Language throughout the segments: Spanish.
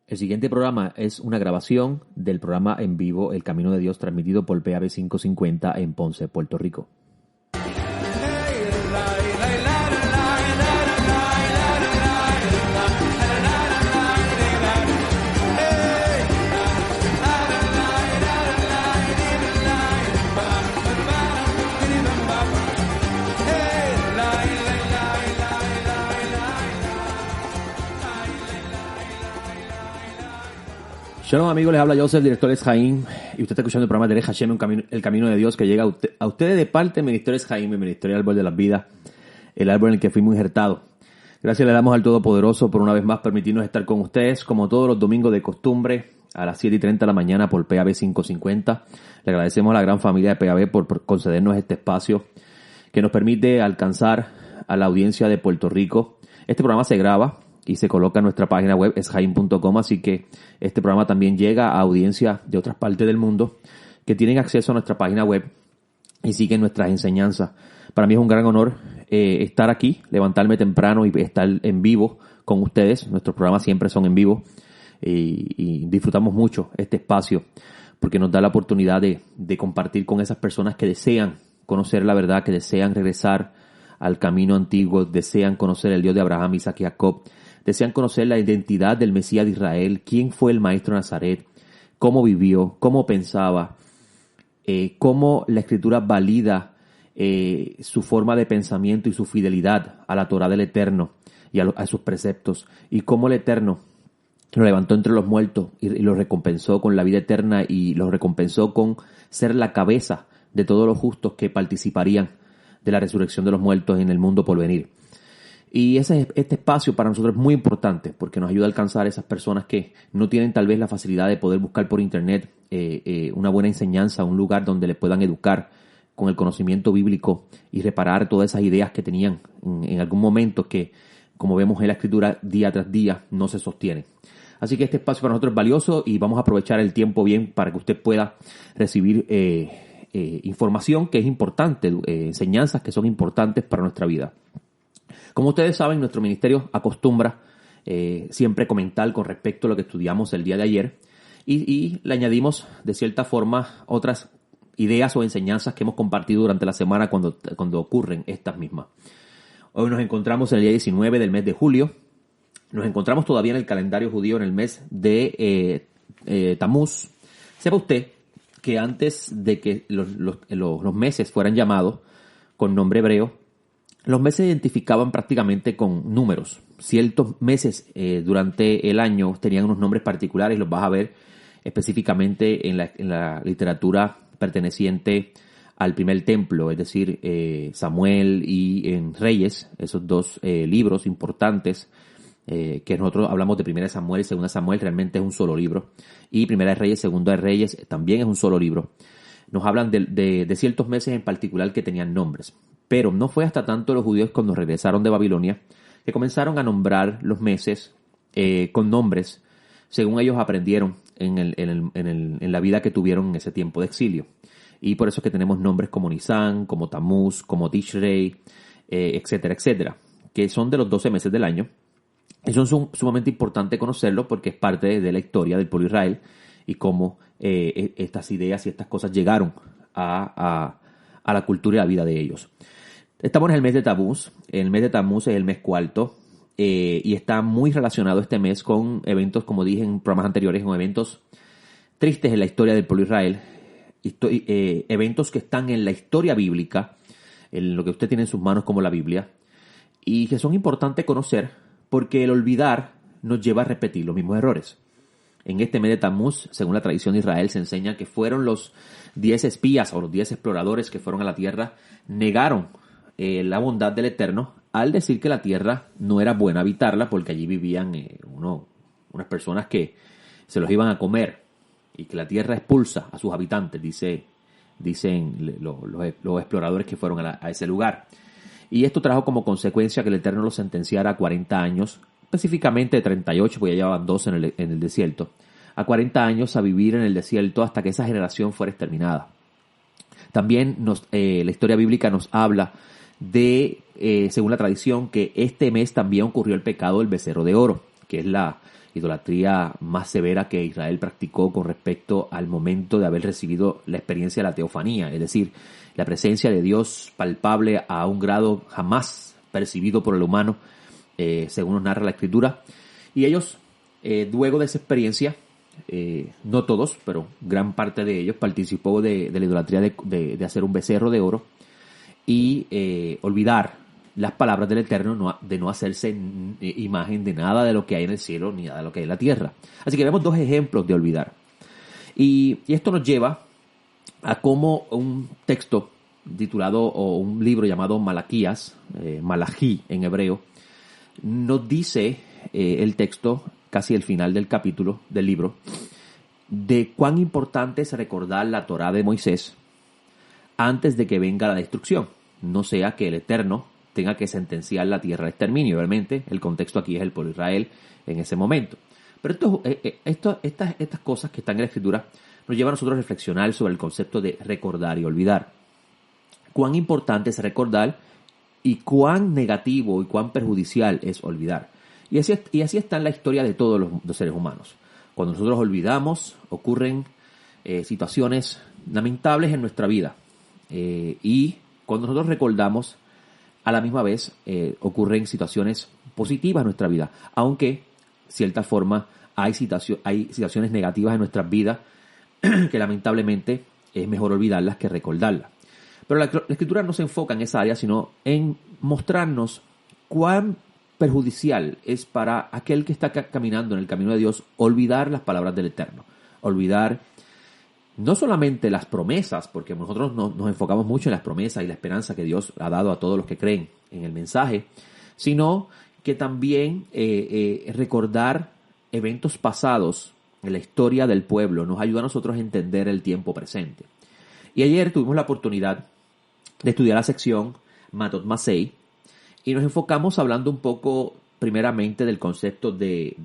El siguiente programa es una grabación del programa en vivo El Camino de Dios, transmitido por PAB 550 en Ponce, Puerto Rico. Shalom amigos, les habla Joseph, director Esjaim, y usted está escuchando el programa de Hashem, el camino de Dios, que llega a ustedes de parte del Ministerio Esjaim, el Ministerio del Árbol de las Vidas, el árbol en el que fuimos injertados. Gracias le damos al Todopoderoso por una vez más permitirnos estar con ustedes, como todos los domingos de costumbre, a las 7:30 de la mañana por PAB 550. Le agradecemos a la gran familia de PAB por concedernos este espacio que nos permite alcanzar a la audiencia de Puerto Rico. Este programa se graba y se coloca en nuestra página web esjaim.com, así que este programa también llega a audiencia de otras partes del mundo que tienen acceso a nuestra página web y siguen nuestras enseñanzas. Para mí es un gran honor estar aquí, levantarme temprano y estar en vivo con ustedes. Nuestros programas siempre son en vivo y disfrutamos mucho este espacio porque nos da la oportunidad de compartir con esas personas que desean conocer la verdad, que desean regresar al camino antiguo, desean conocer el Dios de Abraham, Isaac y Jacob, desean conocer la identidad del Mesías de Israel, quién fue el Maestro de Nazaret, cómo vivió, cómo pensaba, cómo la Escritura valida su forma de pensamiento y su fidelidad a la Torah del Eterno y a sus preceptos, y cómo el Eterno lo levantó entre los muertos y lo recompensó con la vida eterna y lo recompensó con ser la cabeza de todos los justos que participarían de la resurrección de los muertos en el mundo por venir. Y este espacio para nosotros es muy importante porque nos ayuda a alcanzar a esas personas que no tienen tal vez la facilidad de poder buscar por internet una buena enseñanza, un lugar donde les puedan educar con el conocimiento bíblico y reparar todas esas ideas que tenían en algún momento que, como vemos en la Escritura, día tras día no se sostienen. Así que este espacio para nosotros es valioso y vamos a aprovechar el tiempo bien para que usted pueda recibir información que es importante, enseñanzas que son importantes para nuestra vida. Como ustedes saben, nuestro ministerio acostumbra siempre comentar con respecto a lo que estudiamos el día de ayer y le añadimos de cierta forma otras ideas o enseñanzas que hemos compartido durante la semana cuando ocurren estas mismas. Hoy nos encontramos en el día 19 del mes de julio. Nos encontramos todavía en el calendario judío en el mes de Tamuz. Sepa usted que antes de que los meses fueran llamados con nombre hebreo, los meses se identificaban prácticamente con números. Ciertos meses durante el año tenían unos nombres particulares, los vas a ver específicamente en la literatura perteneciente al primer templo, es decir, Samuel y en Reyes, esos dos libros importantes, que nosotros hablamos de Primera de Samuel y Segunda de Samuel, realmente es un solo libro, y Primera de Reyes, Segunda de Reyes también es un solo libro. Nos hablan de ciertos meses en particular que tenían nombres. Pero no fue hasta tanto los judíos cuando regresaron de Babilonia que comenzaron a nombrar los meses con nombres según ellos aprendieron en la vida que tuvieron en ese tiempo de exilio. Y por eso es que tenemos nombres como Nisan, como Tamuz, como Tishrei, etcétera, etcétera, que son de los 12 meses del año. Y son sumamente importante conocerlo porque es parte de la historia del pueblo de Israel y cómo estas ideas y estas cosas llegaron a la cultura y la vida de ellos. Estamos en el mes de Tamuz. El mes de Tamuz es el mes cuarto y está muy relacionado este mes con eventos, como dije en programas anteriores, con eventos tristes en la historia del pueblo de Israel, eventos que están en la historia bíblica, en lo que usted tiene en sus manos como la Biblia, y que son importantes conocer porque el olvidar nos lleva a repetir los mismos errores. En este mes de Tamuz, según la tradición de Israel, se enseña que fueron los 10 espías o los 10 exploradores que fueron a la tierra, negaron la bondad del Eterno al decir que la tierra no era buena habitarla porque allí vivían unas personas que se los iban a comer y que la tierra expulsa a sus habitantes, dicen los exploradores que fueron a ese lugar. Y esto trajo como consecuencia que el Eterno los sentenciara a 40 años, específicamente 38, porque ya llevaban 12 en el desierto, a 40 años a vivir en el desierto hasta que esa generación fuera exterminada. También la historia bíblica nos habla según la tradición, que este mes también ocurrió el pecado del becerro de oro, que es idolatría más severa que Israel practicó con respecto al momento de haber recibido la experiencia de la teofanía, es decir, la presencia de Dios palpable a un grado jamás percibido por el humano, según nos narra la Escritura. Y ellos, luego de esa experiencia, no todos, pero gran parte de ellos participó de la idolatría de hacer un becerro de oro y olvidar las palabras del Eterno, de no hacerse imagen de nada de lo que hay en el cielo ni nada de lo que hay en la tierra. Así que vemos dos ejemplos de olvidar. Y esto nos lleva a cómo un texto titulado, o un libro llamado Malaquías, Malají en hebreo, nos dice el texto, casi el final del capítulo del libro, de cuán importante es recordar la Torá de Moisés antes de que venga la destrucción, no sea que el Eterno tenga que sentenciar la tierra al exterminio. Obviamente, el contexto aquí es el pueblo de Israel en ese momento. Pero estas cosas que están en la Escritura nos llevan a nosotros a reflexionar sobre el concepto de recordar y olvidar. Cuán importante es recordar y cuán negativo y cuán perjudicial es olvidar. Y así está en la historia de todos los seres humanos. Cuando nosotros olvidamos, ocurren situaciones lamentables en nuestra vida. Y cuando nosotros recordamos, a la misma vez ocurren situaciones positivas en nuestra vida. Aunque, de cierta forma, hay situaciones negativas en nuestras vidas que lamentablemente es mejor olvidarlas que recordarlas. Pero la Escritura no se enfoca en esa área, sino en mostrarnos cuán perjudicial es para aquel que está caminando en el camino de Dios olvidar las palabras del Eterno. Olvidar no solamente las promesas, porque nosotros nos enfocamos mucho en las promesas y la esperanza que Dios ha dado a todos los que creen en el mensaje, sino que también recordar eventos pasados en la historia del pueblo nos ayuda a nosotros a entender el tiempo presente. Y ayer tuvimos la oportunidad de estudiar la sección Matot Masei y nos enfocamos hablando un poco primeramente del concepto de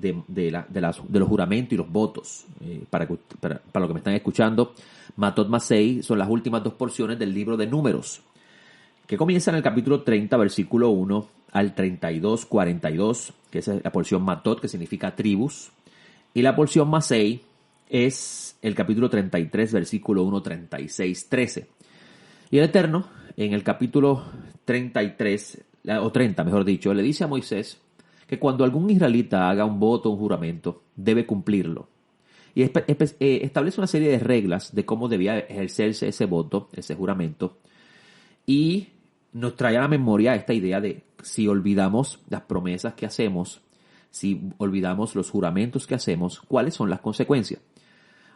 los juramentos y los votos. Para los que me están escuchando, Matot Masei son las últimas dos porciones del libro de Números, que comienza en el capítulo 30, versículo 1 al 32, 42, que es la porción Matot, que significa tribus, y la porción Masei es el capítulo 33, versículo 1, 36, 13. Y el Eterno, en el capítulo 33, o 30, mejor dicho, le dice a Moisés que cuando algún israelita haga un voto o un juramento, debe cumplirlo. Y establece una serie de reglas de cómo debía ejercerse ese voto, ese juramento, y nos trae a la memoria esta idea de si olvidamos las promesas que hacemos, si olvidamos los juramentos que hacemos, ¿cuáles son las consecuencias?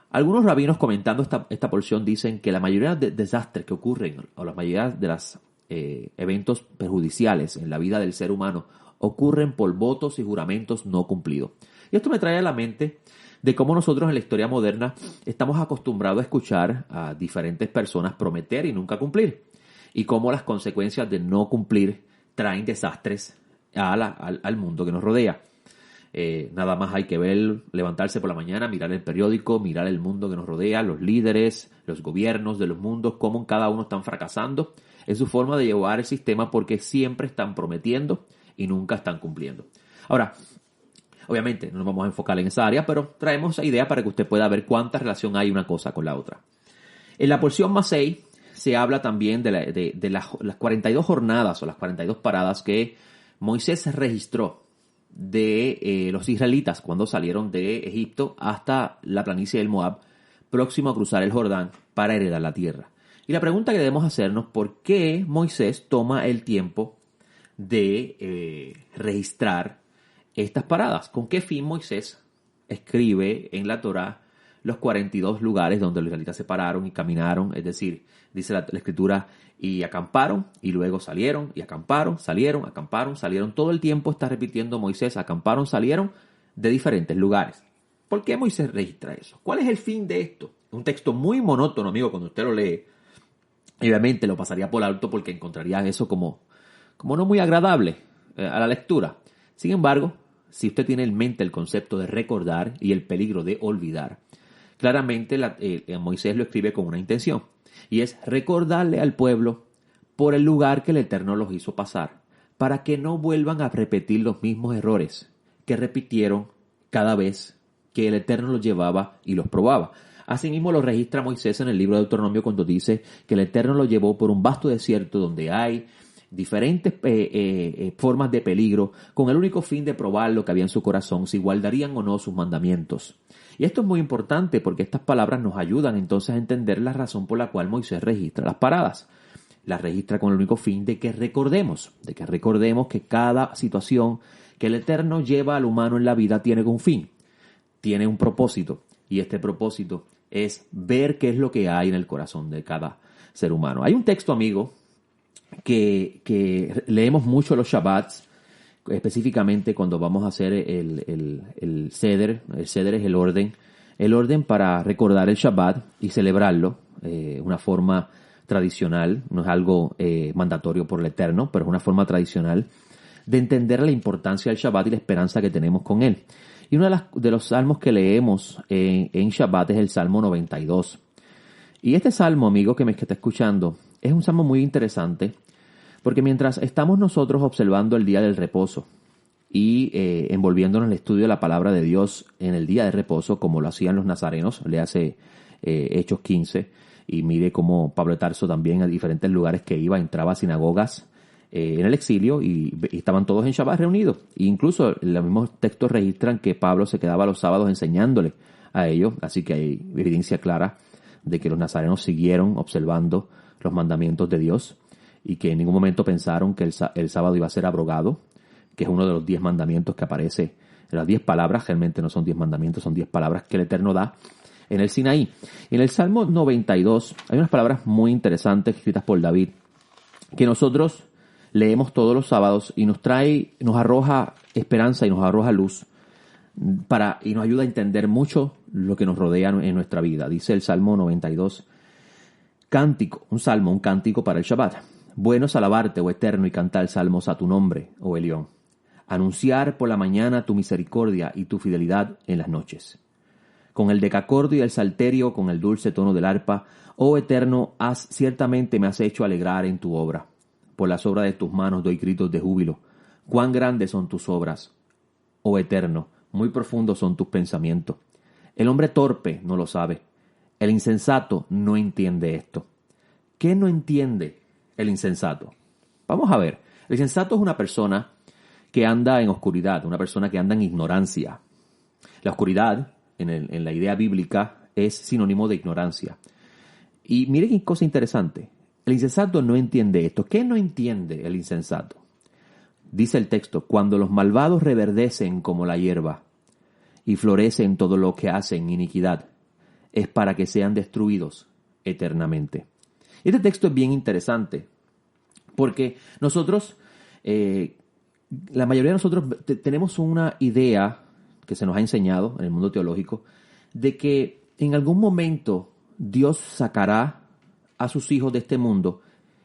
Algunos rabinos comentando esta porción dicen que la mayoría de desastres que ocurren, o la mayoría de los eventos perjudiciales en la vida del ser humano, ocurren por votos y juramentos no cumplidos. Y esto me trae a la mente de cómo nosotros en la historia moderna estamos acostumbrados a escuchar a diferentes personas prometer y nunca cumplir. Y cómo las consecuencias de no cumplir traen desastres al mundo que nos rodea. Nada más hay que ver, levantarse por la mañana, mirar el periódico, mirar el mundo que nos rodea, los líderes, los gobiernos de los mundos, cómo cada uno están fracasando en su forma de llevar el sistema porque siempre están prometiendo y nunca están cumpliendo. Ahora, obviamente no nos vamos a enfocar en esa área, pero traemos esa idea para que usted pueda ver cuánta relación hay una cosa con la otra. En la porción Masei se habla también de las 42 jornadas o las 42 paradas que Moisés registró de los israelitas cuando salieron de Egipto hasta la planicie del Moab, próximo a cruzar el Jordán para heredar la tierra. Y la pregunta que debemos hacernos, ¿por qué Moisés toma el tiempo de registrar estas paradas? ¿Con qué fin Moisés escribe en la Torá los 42 lugares donde los israelitas se pararon y caminaron? Es decir, dice la Escritura, y acamparon, y luego salieron, y acamparon, salieron, acamparon, salieron. Todo el tiempo está repitiendo Moisés, acamparon, salieron de diferentes lugares. ¿Por qué Moisés registra eso? ¿Cuál es el fin de esto? Un texto muy monótono, amigo, cuando usted lo lee. Obviamente lo pasaría por alto porque encontraría eso como no muy agradable a la lectura. Sin embargo, si usted tiene en mente el concepto de recordar y el peligro de olvidar, claramente Moisés lo escribe con una intención, y es recordarle al pueblo por el lugar que el Eterno los hizo pasar, para que no vuelvan a repetir los mismos errores que repitieron cada vez que el Eterno los llevaba y los probaba. Asimismo lo registra Moisés en el libro de Deuteronomio cuando dice que el Eterno lo llevó por un vasto desierto donde hay diferentes formas de peligro, con el único fin de probar lo que había en su corazón, si guardarían o no sus mandamientos. Y esto es muy importante porque estas palabras nos ayudan entonces a entender la razón por la cual Moisés registra las paradas. Las registra con el único fin de que recordemos que cada situación que el Eterno lleva al humano en la vida tiene un fin, tiene un propósito, y este propósito es ver qué es lo que hay en el corazón de cada ser humano. Hay un texto, amigo, que leemos mucho los Shabbats, específicamente cuando vamos a hacer el Seder. El Seder es el orden para recordar el Shabbat y celebrarlo, una forma tradicional, no es algo mandatorio por el Eterno, pero es una forma tradicional de entender la importancia del Shabbat y la esperanza que tenemos con él. Y uno de los salmos que leemos en Shabbat es el Salmo 92. Y este salmo, amigo que me está escuchando, es un salmo muy interesante porque mientras estamos nosotros observando el día del reposo y envolviéndonos en el estudio de la palabra de Dios en el día de reposo, como lo hacían los nazarenos, le hace Hechos 15, y mire cómo Pablo de Tarso también a diferentes lugares que iba, entraba a sinagogas en el exilio y estaban todos en Shabbat reunidos. E incluso los mismos textos registran que Pablo se quedaba los sábados enseñándole a ellos, así que hay evidencia clara de que los nazarenos siguieron observando los mandamientos de Dios y que en ningún momento pensaron que el sábado iba a ser abrogado, que es uno de los 10 mandamientos que aparece en las 10 palabras. Realmente no son 10 mandamientos, son 10 palabras que el Eterno da en el Sinaí. En el Salmo 92 hay unas palabras muy interesantes escritas por David que nosotros leemos todos los sábados y nos arroja esperanza y nos arroja luz y nos ayuda a entender mucho lo que nos rodea en nuestra vida. Dice el Salmo 92, un cántico para el Shabbat. Bueno es alabarte, oh Eterno, y cantar salmos a tu nombre, oh Elión. Anunciar por la mañana tu misericordia y tu fidelidad en las noches. Con el decacordio y el salterio, con el dulce tono del arpa, oh Eterno, ciertamente me has hecho alegrar en tu obra. Por las obras de tus manos doy gritos de júbilo. Cuán grandes son tus obras, oh Eterno, muy profundos son tus pensamientos. El hombre torpe no lo sabe. El insensato no entiende esto. ¿Qué no entiende el insensato? Vamos a ver. El insensato es una persona que anda en oscuridad, una persona que anda en ignorancia. La oscuridad, en la idea bíblica, es sinónimo de ignorancia. Y mire qué cosa interesante. El insensato no entiende esto. ¿Qué no entiende el insensato? Dice el texto, cuando los malvados reverdecen como la hierba y florecen todo lo que hacen iniquidad, es para que sean destruidos eternamente. Este texto es bien interesante porque nosotros, la mayoría de nosotros tenemos una idea que se nos ha enseñado en el mundo teológico de que en algún momento Dios sacará a sus hijos de este mundo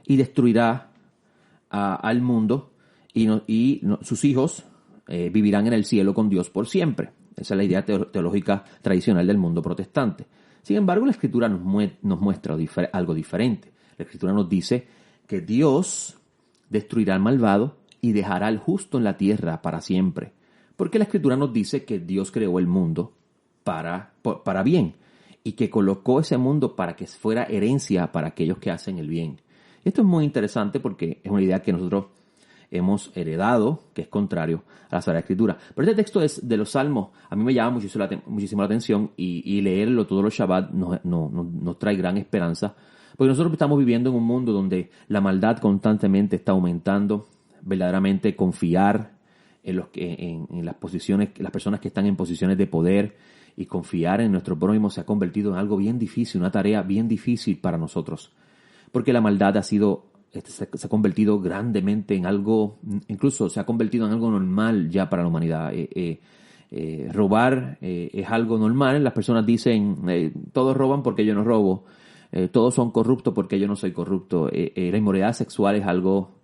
y destruirá al mundo y sus hijos vivirán en el cielo con Dios por siempre. Esa es la idea teológica tradicional del mundo protestante. Sin embargo, la Escritura nos muestra algo diferente. La Escritura nos dice que Dios destruirá al malvado y dejará al justo en la tierra para siempre. Porque la Escritura nos dice que Dios creó el mundo para bien y que colocó ese mundo para que fuera herencia para aquellos que hacen el bien. Esto es muy interesante porque es una idea que nosotros hemos heredado, que es contrario a la Sagrada Escritura. Pero este texto de los Salmos a mí me llama muchísimo la atención y leerlo todos los Shabbat nos trae gran esperanza, porque nosotros estamos viviendo en un mundo donde la maldad constantemente está aumentando. Verdaderamente confiar en las personas que están en posiciones de poder y confiar en nuestro prójimo se ha convertido en algo bien difícil, una tarea bien difícil para nosotros, porque la maldad se ha convertido grandemente en algo, incluso se ha convertido en algo normal ya para la humanidad. Robar es algo normal. Las personas dicen, todos roban porque yo no robo, todos son corruptos porque yo no soy corrupto. La inmoralidad sexual es algo...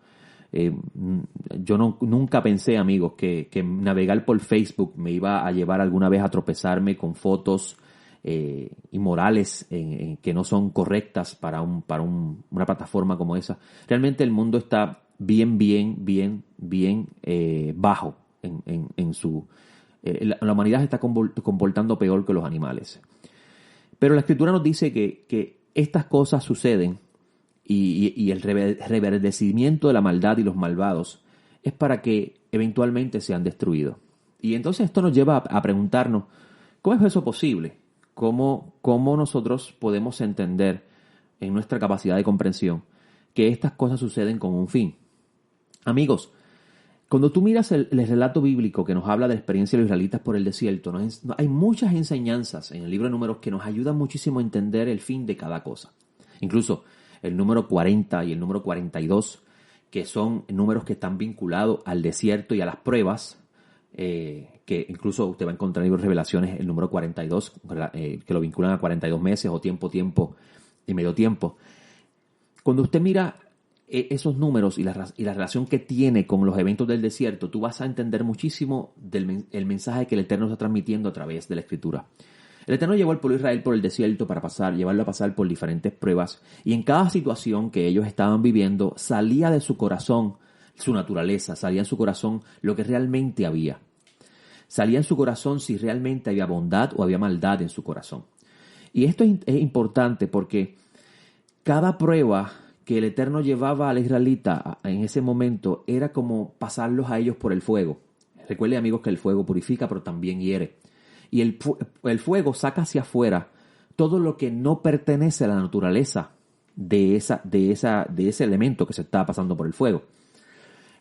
yo nunca pensé, amigos, que navegar por Facebook me iba a llevar alguna vez a tropezarme con fotos inmorales que no son correctas para una plataforma como esa. Realmente el mundo está bien bajo en La humanidad se está comportando peor que los animales. Pero la Escritura nos dice que estas cosas suceden y el reverdecimiento de la maldad y los malvados es para que eventualmente sean destruidos. Y entonces esto nos lleva a preguntarnos, ¿cómo es eso posible? ¿Cómo nosotros podemos entender en nuestra capacidad de comprensión que estas cosas suceden con un fin? Amigos, cuando tú miras el relato bíblico que nos habla de la experiencia de los israelitas por el desierto, hay muchas enseñanzas en el libro de Números que nos ayudan muchísimo a entender el fin de cada cosa. Incluso el número 40 y el número 42, que son números que están vinculados al desierto y a las pruebas, que incluso usted va a encontrar en el libro de Revelaciones el número 42, que lo vinculan a 42 meses o tiempo y medio tiempo. Cuando usted mira esos números y la relación que tiene con los eventos del desierto, tú vas a entender muchísimo el mensaje que el Eterno está transmitiendo a través de la Escritura. El Eterno llevó al pueblo de Israel por el desierto para llevarlo a pasar por diferentes pruebas, y en cada situación que ellos estaban viviendo salía de su corazón su naturaleza, salía en su corazón lo que realmente había. Salía en su corazón si realmente había bondad o había maldad en su corazón. Y esto es importante porque cada prueba que el Eterno llevaba al israelita en ese momento era como pasarlos a ellos por el fuego. Recuerden, amigos, que el fuego purifica pero también hiere. Y el fuego saca hacia afuera todo lo que no pertenece a la naturaleza de ese elemento que se estaba pasando por el fuego.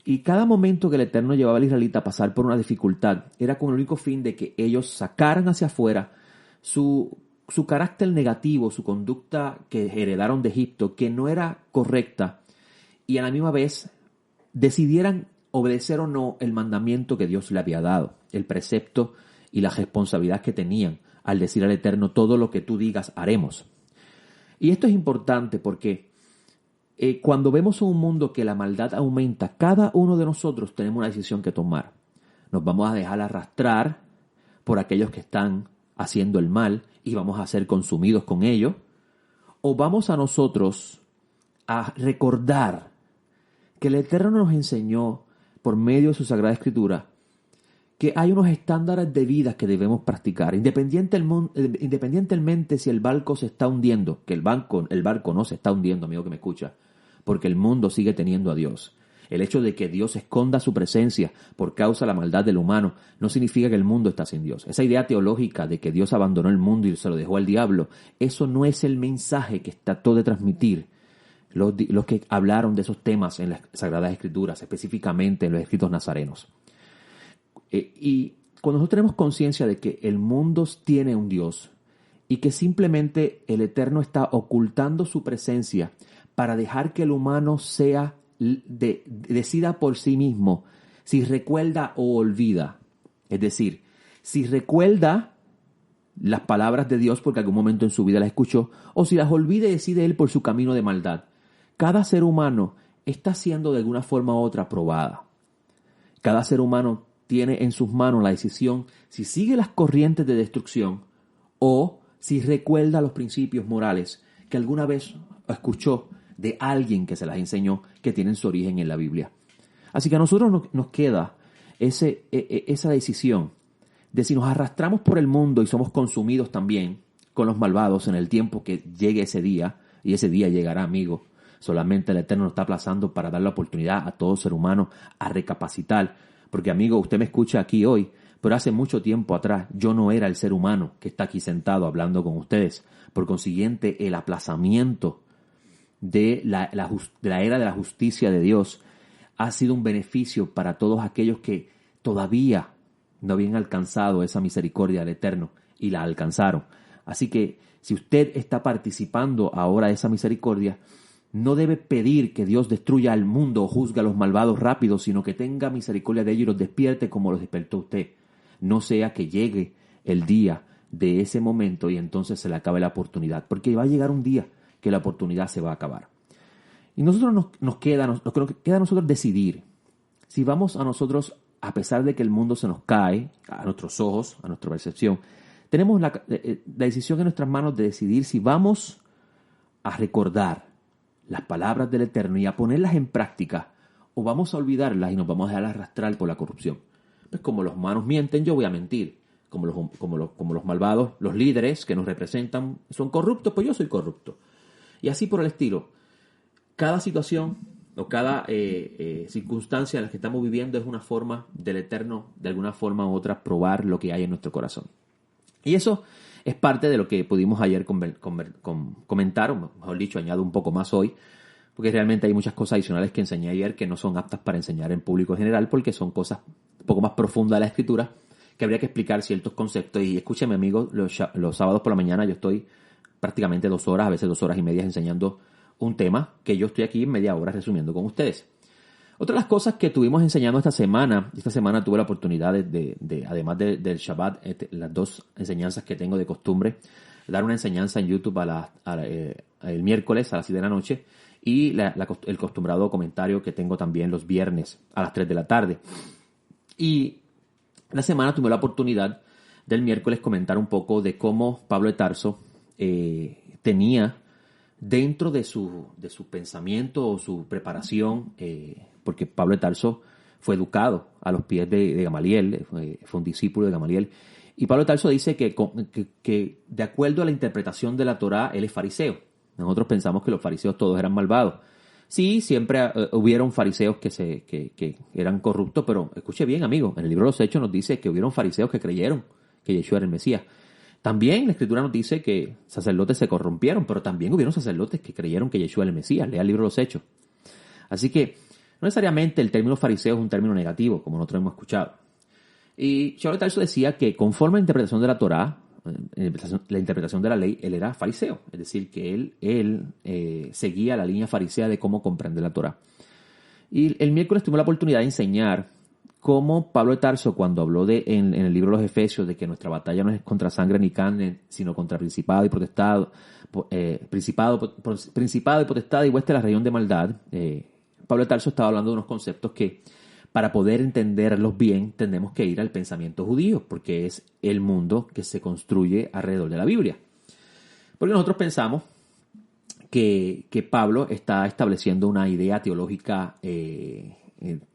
Y cada momento que el Eterno llevaba al israelita a pasar por una dificultad era con el único fin de que ellos sacaran hacia afuera su carácter negativo, su conducta que heredaron de Egipto, que no era correcta, y a la misma vez decidieran obedecer o no el mandamiento que Dios le había dado, el precepto y la responsabilidad que tenían al decir al Eterno: todo lo que tú digas haremos. Y esto es importante porque cuando vemos un mundo que la maldad aumenta, cada uno de nosotros tenemos una decisión que tomar. Nos vamos a dejar arrastrar por aquellos que están haciendo el mal y vamos a ser consumidos con ello, o vamos a nosotros a recordar que el Eterno nos enseñó por medio de su Sagrada Escritura que hay unos estándares de vida que debemos practicar, independientemente si el barco se está hundiendo, que el barco no se está hundiendo, amigo que me escucha, porque el mundo sigue teniendo a Dios. El hecho de que Dios esconda su presencia por causa de la maldad del humano no significa que el mundo está sin Dios. Esa idea teológica de que Dios abandonó el mundo y se lo dejó al diablo, eso no es el mensaje que trató de transmitir los que hablaron de esos temas en las Sagradas Escrituras, específicamente en los escritos nazarenos. Y cuando nosotros tenemos conciencia de que el mundo tiene un Dios y que simplemente el Eterno está ocultando su presencia para dejar que el humano decida por sí mismo si recuerda o olvida. Es decir, si recuerda las palabras de Dios porque algún momento en su vida las escuchó, o si las olvida y decide él por su camino de maldad. Cada ser humano está siendo de alguna forma u otra probada. Cada ser humano tiene en sus manos la decisión si sigue las corrientes de destrucción o si recuerda los principios morales que alguna vez escuchó de alguien que se las enseñó, que tienen su origen en la Biblia. Así que a nosotros nos queda esa decisión de si nos arrastramos por el mundo y somos consumidos también con los malvados en el tiempo que llegue ese día, y ese día llegará, amigo. Solamente el Eterno nos está aplazando para dar la oportunidad a todo ser humano a recapacitar. Porque, amigo, usted me escucha aquí hoy, pero hace mucho tiempo atrás yo no era el ser humano que está aquí sentado hablando con ustedes. Por consiguiente, el aplazamiento de la era de la justicia de Dios ha sido un beneficio para todos aquellos que todavía no habían alcanzado esa misericordia del Eterno y la alcanzaron. Así que si usted está participando ahora de esa misericordia, no debe pedir que Dios destruya al mundo o juzgue a los malvados rápido, sino que tenga misericordia de ellos y los despierte como los despertó usted. No sea que llegue el día de ese momento y entonces se le acabe la oportunidad, porque va a llegar un día que la oportunidad se va a acabar. Y nosotros nos queda a nosotros decidir si vamos a nosotros, a pesar de que el mundo se nos cae a nuestros ojos, a nuestra percepción, tenemos la decisión en nuestras manos de decidir si vamos a recordar las palabras del Eterno y a ponerlas en práctica, o vamos a olvidarlas y nos vamos a dejar arrastrar por la corrupción. Pues como los humanos mienten, yo voy a mentir. Como los malvados, los líderes que nos representan son corruptos, pues yo soy corrupto. Y así por el estilo. Cada situación o cada circunstancia en la que estamos viviendo es una forma del Eterno, de alguna forma u otra, probar lo que hay en nuestro corazón. Y eso es parte de lo que pudimos ayer comentar, o mejor dicho, añado un poco más hoy, porque realmente hay muchas cosas adicionales que enseñé ayer que no son aptas para enseñar en público en general, porque son cosas un poco más profundas de la Escritura, que habría que explicar ciertos conceptos. Y escúcheme, amigos, los sábados por la mañana yo estoy prácticamente 2 horas, a veces 2 horas y media enseñando un tema que yo estoy aquí media hora resumiendo con ustedes. Otra de las cosas que estuvimos enseñando esta semana tuve la oportunidad de además del Shabbat, las 2 enseñanzas que tengo de costumbre, dar una enseñanza en YouTube el miércoles a las 7 de la noche y el acostumbrado comentario que tengo también los viernes a las 3 de la tarde. Y la semana tuve la oportunidad del miércoles comentar un poco de cómo Pablo de Tarso tenía dentro de su pensamiento o su preparación, porque Pablo de Tarso fue educado a los pies de Gamaliel, fue un discípulo de Gamaliel, y Pablo de Tarso dice que de acuerdo a la interpretación de la Torá, él es fariseo. Nosotros pensamos que los fariseos todos eran malvados. Sí, siempre hubieron fariseos que eran corruptos, pero escuche bien, amigo, en el libro de los Hechos nos dice que hubieron fariseos que creyeron que Yeshua era el Mesías. También la Escritura nos dice que sacerdotes se corrompieron, pero también hubieron sacerdotes que creyeron que Yeshua era el Mesías. Lea el libro de los Hechos. Así que no necesariamente el término fariseo es un término negativo, como nosotros hemos escuchado. Y Pablo de Tarso decía que conforme a la interpretación de la Torá, la interpretación de la ley, él era fariseo. Es decir, que él seguía la línea farisea de cómo comprender la Torá. Y el miércoles tuve la oportunidad de enseñar cómo Pablo de Tarso, cuando habló en el libro de los Efesios de que nuestra batalla no es contra sangre ni carne, sino contra principado y potestad, principado y potestad y hueste de la región de maldad, Pablo de Tarso estaba hablando de unos conceptos que para poder entenderlos bien tenemos que ir al pensamiento judío, porque es el mundo que se construye alrededor de la Biblia. Porque nosotros pensamos que Pablo está estableciendo una idea teológica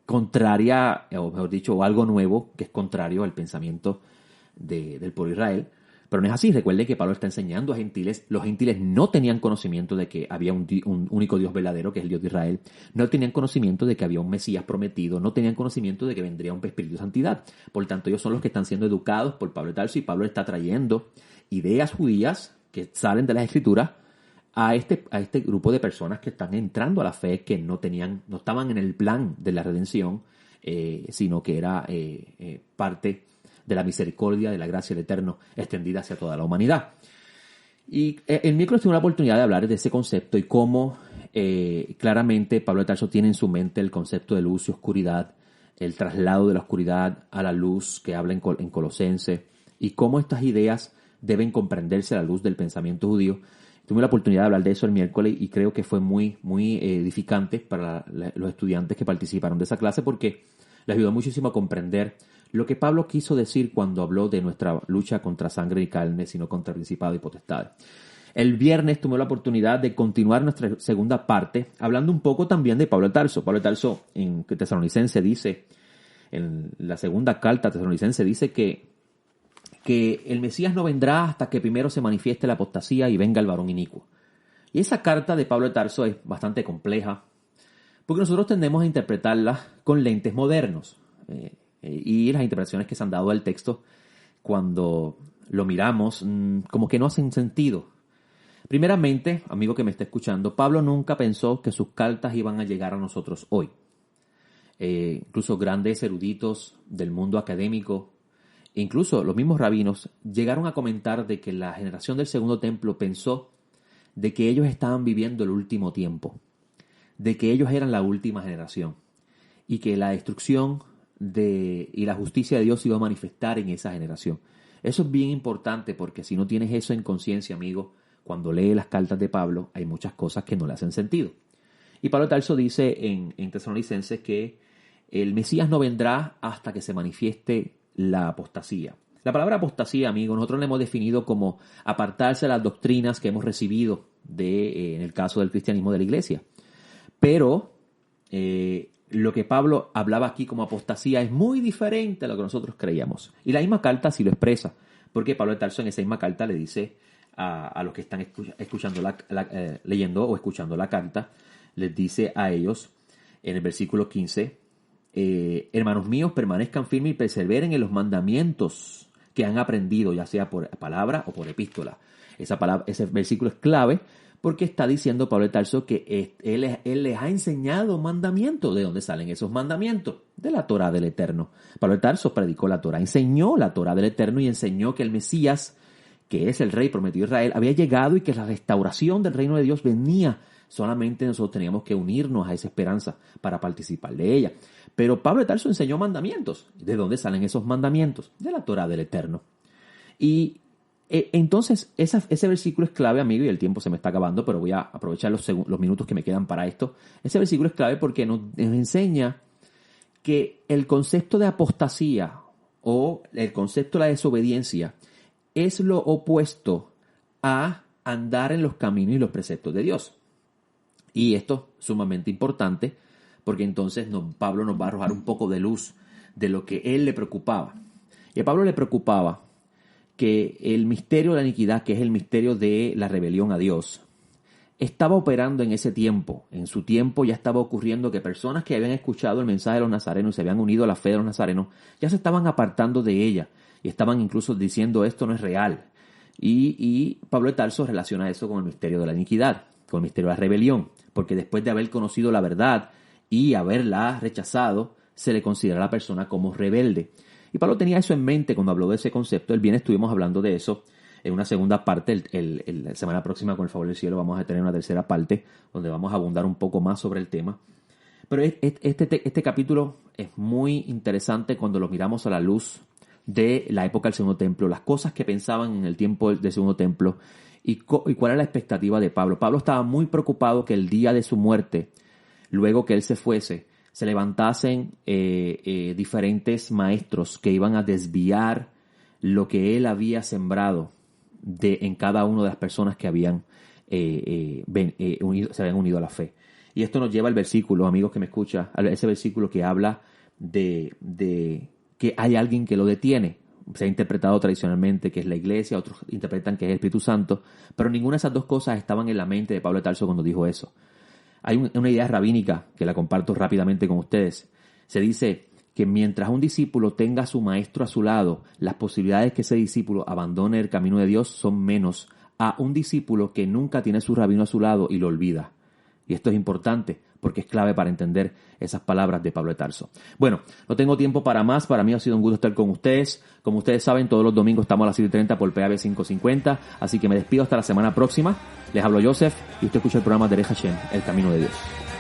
contraria, o mejor dicho, o algo nuevo que es contrario al pensamiento del pueblo de Israel. Pero no es así. Recuerde que Pablo está enseñando a gentiles. Los gentiles no tenían conocimiento de que había un único Dios verdadero, que es el Dios de Israel. No tenían conocimiento de que había un Mesías prometido. No tenían conocimiento de que vendría un Espíritu de Santidad. Por tanto, ellos son los que están siendo educados por Pablo de Tarso, y Pablo está trayendo ideas judías que salen de las Escrituras a este grupo de personas que están entrando a la fe, que no estaban en el plan de la redención, sino que era parte de la misericordia, de la gracia del Eterno extendida hacia toda la humanidad. Y el miércoles tuve la oportunidad de hablar de ese concepto y cómo claramente Pablo de Tarso tiene en su mente el concepto de luz y oscuridad, el traslado de la oscuridad a la luz que habla en Colosenses, y cómo estas ideas deben comprenderse a la luz del pensamiento judío. Tuve la oportunidad de hablar de eso el miércoles y creo que fue muy, muy edificante para los estudiantes que participaron de esa clase, porque les ayudó muchísimo a comprender lo que Pablo quiso decir cuando habló de nuestra lucha contra sangre y carne, sino contra principado y potestad. El viernes tuve la oportunidad de continuar nuestra segunda parte, hablando un poco también de Pablo de Tarso. Pablo de Tarso en Tesalonicense dice, en la segunda carta a Tesalonicense dice que el Mesías no vendrá hasta que primero se manifieste la apostasía y venga el varón inicuo. Y esa carta de Pablo de Tarso es bastante compleja, porque nosotros tendemos a interpretarla con lentes modernos. Y las interpretaciones que se han dado al texto, cuando lo miramos, como que no hacen sentido. Primeramente, amigo que me está escuchando, Pablo nunca pensó que sus cartas iban a llegar a nosotros hoy. Incluso grandes eruditos del mundo académico, incluso los mismos rabinos, llegaron a comentar de que la generación del segundo templo pensó de que ellos estaban viviendo el último tiempo, de que ellos eran la última generación, y que la destrucción y la justicia de Dios se iba a manifestar en esa generación. Eso es bien importante, porque si no tienes eso en conciencia, amigo, cuando lees las cartas de Pablo, hay muchas cosas que no le hacen sentido. Y Pablo de Tarso dice en Tesalonicenses que el Mesías no vendrá hasta que se manifieste la apostasía. La palabra apostasía, amigo, nosotros la hemos definido como apartarse de las doctrinas que hemos recibido en el caso del cristianismo de la iglesia. Pero lo que Pablo hablaba aquí como apostasía es muy diferente a lo que nosotros creíamos. Y la misma carta sí lo expresa, porque Pablo de Tarso en esa misma carta le dice a los que están escuchando leyendo o escuchando la carta, les dice a ellos en el versículo 15, hermanos míos, permanezcan firmes y perseveren en los mandamientos que han aprendido, ya sea por palabra o por epístola. Ese versículo es clave porque está diciendo Pablo de Tarso que él les ha enseñado mandamientos. ¿De dónde salen esos mandamientos? De la Torá del Eterno. Pablo de Tarso predicó la Torá, enseñó la Torá del Eterno y enseñó que el Mesías, que es el rey prometido de Israel, había llegado y que la restauración del reino de Dios venía. Solamente nosotros teníamos que unirnos a esa esperanza para participar de ella. Pero Pablo de Tarso enseñó mandamientos. ¿De dónde salen esos mandamientos? De la Torá del Eterno. Y entonces ese versículo es clave, amigo, y el tiempo se me está acabando, pero voy a aprovechar los minutos que me quedan para esto. Ese versículo es clave porque nos enseña que el concepto de apostasía o el concepto de la desobediencia es lo opuesto a andar en los caminos y los preceptos de Dios. Y esto es sumamente importante porque entonces Pablo nos va a arrojar un poco de luz de lo que él le preocupaba. Y a Pablo le preocupaba que el misterio de la iniquidad, que es el misterio de la rebelión a Dios, estaba operando en ese tiempo. En su tiempo ya estaba ocurriendo que personas que habían escuchado el mensaje de los nazarenos y se habían unido a la fe de los nazarenos, ya se estaban apartando de ella y estaban incluso diciendo esto no es real. Y Pablo de Tarso relaciona eso con el misterio de la iniquidad, con el misterio de la rebelión, porque después de haber conocido la verdad y haberla rechazado, se le considera a la persona como rebelde. Y Pablo tenía eso en mente cuando habló de ese concepto. El bien estuvimos hablando de eso en una segunda parte. La semana próxima, con el favor del cielo, vamos a tener una tercera parte donde vamos a abundar un poco más sobre el tema. Pero este capítulo es muy interesante cuando lo miramos a la luz de la época del Segundo Templo, las cosas que pensaban en el tiempo del Segundo Templo y cuál era la expectativa de Pablo. Pablo estaba muy preocupado que el día de su muerte, luego que él se fuese, se levantasen diferentes maestros que iban a desviar lo que él había sembrado en cada una de las personas que se habían unido a la fe. Y esto nos lleva al versículo, amigos que me escuchan, a ese versículo que habla de que hay alguien que lo detiene. Se ha interpretado tradicionalmente que es la iglesia, otros interpretan que es el Espíritu Santo, pero ninguna de esas dos cosas estaban en la mente de Pablo de Tarso cuando dijo eso. Hay una idea rabínica que la comparto rápidamente con ustedes. Se dice que mientras un discípulo tenga a su maestro a su lado, las posibilidades que ese discípulo abandone el camino de Dios son menos a un discípulo que nunca tiene a su rabino a su lado y lo olvida. Y esto es importante porque es clave para entender esas palabras de Pablo de Tarso. Bueno, no tengo tiempo para más. Para mí ha sido un gusto estar con ustedes. Como ustedes saben, todos los domingos estamos a las 7:30 por PAB 550. Así que me despido hasta la semana próxima. Les hablo Joseph y usted escucha el programa de Derech Hashem, El Camino de Dios.